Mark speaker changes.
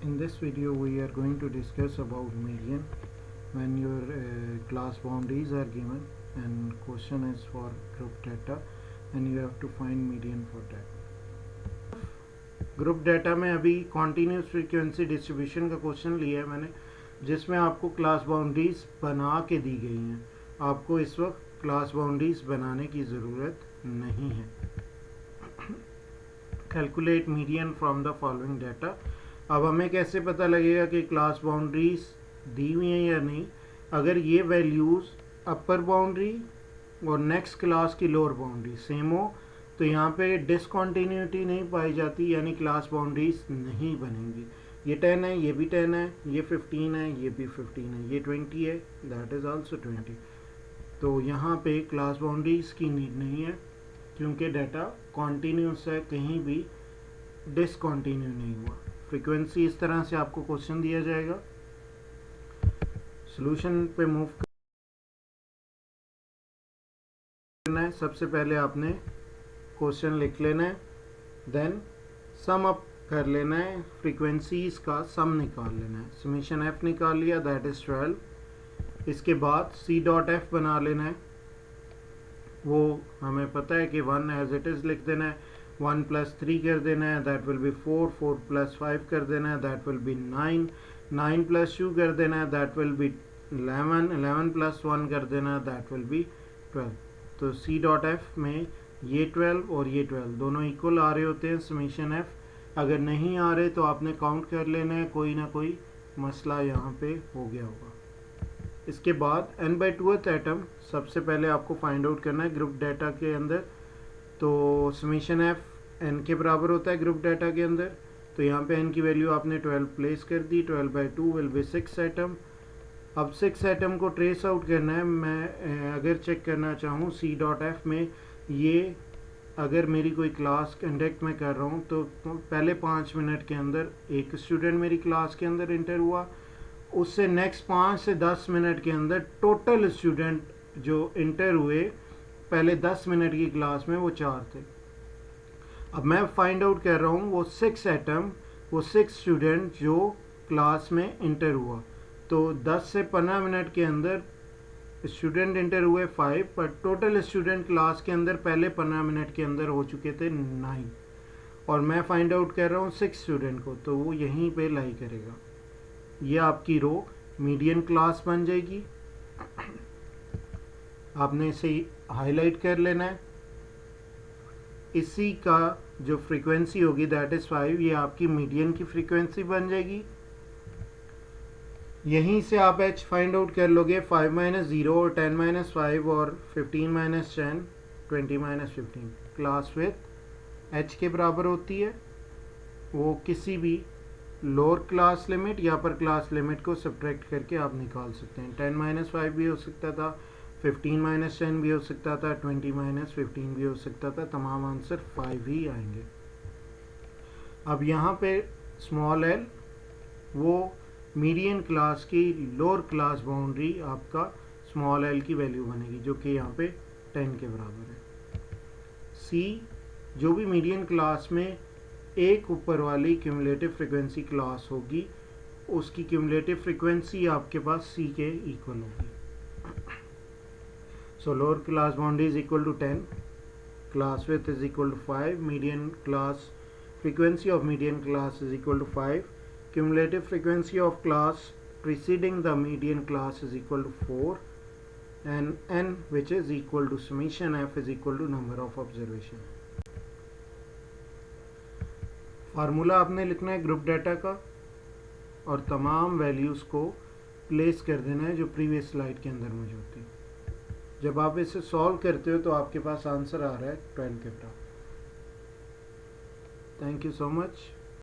Speaker 1: In this video we are going to discuss about median when your class boundaries are given and question is for group data and you have to find median for that. Group data में अभी continuous frequency distribution का question लिया है मैंने, जिसमें आपको class boundaries बना के दी गई हैं। आपको इस वक्त क्लास बाउंड्रीज बनाने की ज़रूरत नहीं है। Calculate median from the following data. अब हमें कैसे पता लगेगा कि क्लास बाउंड्रीज दी हुई हैं या नहीं? अगर ये वैल्यूज़ अपर बाउंड्री और नेक्स्ट क्लास की लोअर बाउंड्री सेम हो तो यहाँ पे डिसकॉन्टीन्यूटी नहीं पाई जाती, यानी क्लास बाउंड्रीज नहीं बनेंगी। ये 10 है, ये भी 10 है, ये 15 है, ये भी 15 है, ये 20 है, दैट इज़ आल्सो 20। तो यहाँ पे क्लास बाउंड्रीज की नीड नहीं है क्योंकि डाटा कॉन्टीन्यूस है, कहीं भी डिसकॉन्टीन्यू नहीं हुआ। फ्रीक्वेंसी इस तरह से आपको क्वेश्चन दिया जाएगा। सॉल्यूशन पे मूव करना है। सबसे पहले आपने क्वेश्चन लिख लेना है, देन सम अप कर लेना है, फ्रीक्वेंसीज का सम निकाल लेना है। समेशन एफ निकाल लिया, दैट इज 12। इसके बाद सी डॉट एफ बना लेना है। वो हमें पता है कि 1 एज इट इज़ लिख देना है, 1 + 3 कर देना है, दैट विल बी 4, 4 + 5 कर देना है, दैट विल बी 9, 9 + 2 कर देना है, दैट विल बी 11, 11 + 1 कर देना है, दैट विल बी 12। तो सी डॉट एफ में ये 12 और ये 12 दोनों इक्वल आ रहे होते हैं। समेशन एफ अगर नहीं आ रहे तो आपने काउंट कर लेना है, कोई ना कोई मसला यहाँ पे हो गया होगा। इसके बाद n/2th एटम सबसे पहले आपको फाइंड आउट करना है ग्रुप डाटा के अंदर। तो समेशन एफ n के बराबर होता है ग्रुप डाटा के अंदर। तो यहाँ पे n की वैल्यू आपने 12 प्लेस कर दी, 12/2 विल बी 6 एटम। अब 6 एटम को ट्रेस आउट करना है। मैं अगर चेक करना चाहूँ सी डॉट एफ में, ये अगर मेरी कोई क्लास कंडक्ट में कर रहा हूँ तो पहले 5 मिनट के अंदर एक स्टूडेंट मेरी क्लास के अंदर इंटर हुआ, उससे नेक्स्ट 5 से 10 मिनट के अंदर टोटल स्टूडेंट जो इंटर हुए पहले 10 मिनट की क्लास में वो 4 थे। अब मैं फाइंड आउट कर रहा हूँ वो 6 एटम, वो 6 स्टूडेंट जो क्लास में इंटर हुआ। तो 10 से 15 मिनट के अंदर स्टूडेंट इंटर हुए 5, पर टोटल स्टूडेंट क्लास के अंदर पहले 15 मिनट के अंदर हो चुके थे 9, और मैं फाइंड आउट कर रहा हूँ 6 स्टूडेंट को, तो वो यहीं पे लाई करेगा। ये आपकी रो मीडियन क्लास बन जाएगी। आपने इसे हाईलाइट कर लेना है। इसी का जो फ्रीक्वेंसी होगी दैट इज़ 5, ये आपकी मीडियन की फ्रीक्वेंसी बन जाएगी। यहीं से आप h फाइंड आउट कर लोगे। 5 - 0 और 10 - 5 और 15 - 10, 20 - 15 क्लास विथ h के बराबर होती है। वो किसी भी लोअर क्लास लिमिट या अपर क्लास लिमिट को सब्ट्रैक्ट करके आप निकाल सकते हैं। 10 - 5 भी हो सकता था, 15 - 10 भी हो सकता था, 20 - 15 भी हो सकता था। तमाम आंसर 5 ही आएंगे। अब यहाँ पे स्मॉल l वो मीडियन क्लास की लोअर क्लास बाउंड्री आपका स्मॉल l की वैल्यू बनेगी, जो कि यहाँ पे 10 के बराबर है। c जो भी मीडियन क्लास में एक ऊपर वाली क्यूमुलेटिव फ्रीक्वेंसी क्लास होगी, उसकी क्यूमुलेटिव फ्रीक्वेंसी आपके पास c के इक्वल होगी। So lower class boundary is equal to 10, class width is equal to 5, median class frequency of median class is equal to 5, cumulative frequency of class preceding the median class is equal to 4, and n which is equal to summation f is equal to number of observation। Formula आपने लिखना है group data का और तमाम values को place कर देना है जो प्रीवियस स्लाइड के अंदर मौजूद थी। जब आप इसे सॉल्व करते हो तो आपके पास आंसर आ रहा है 12 के बराबर। Thank you so much.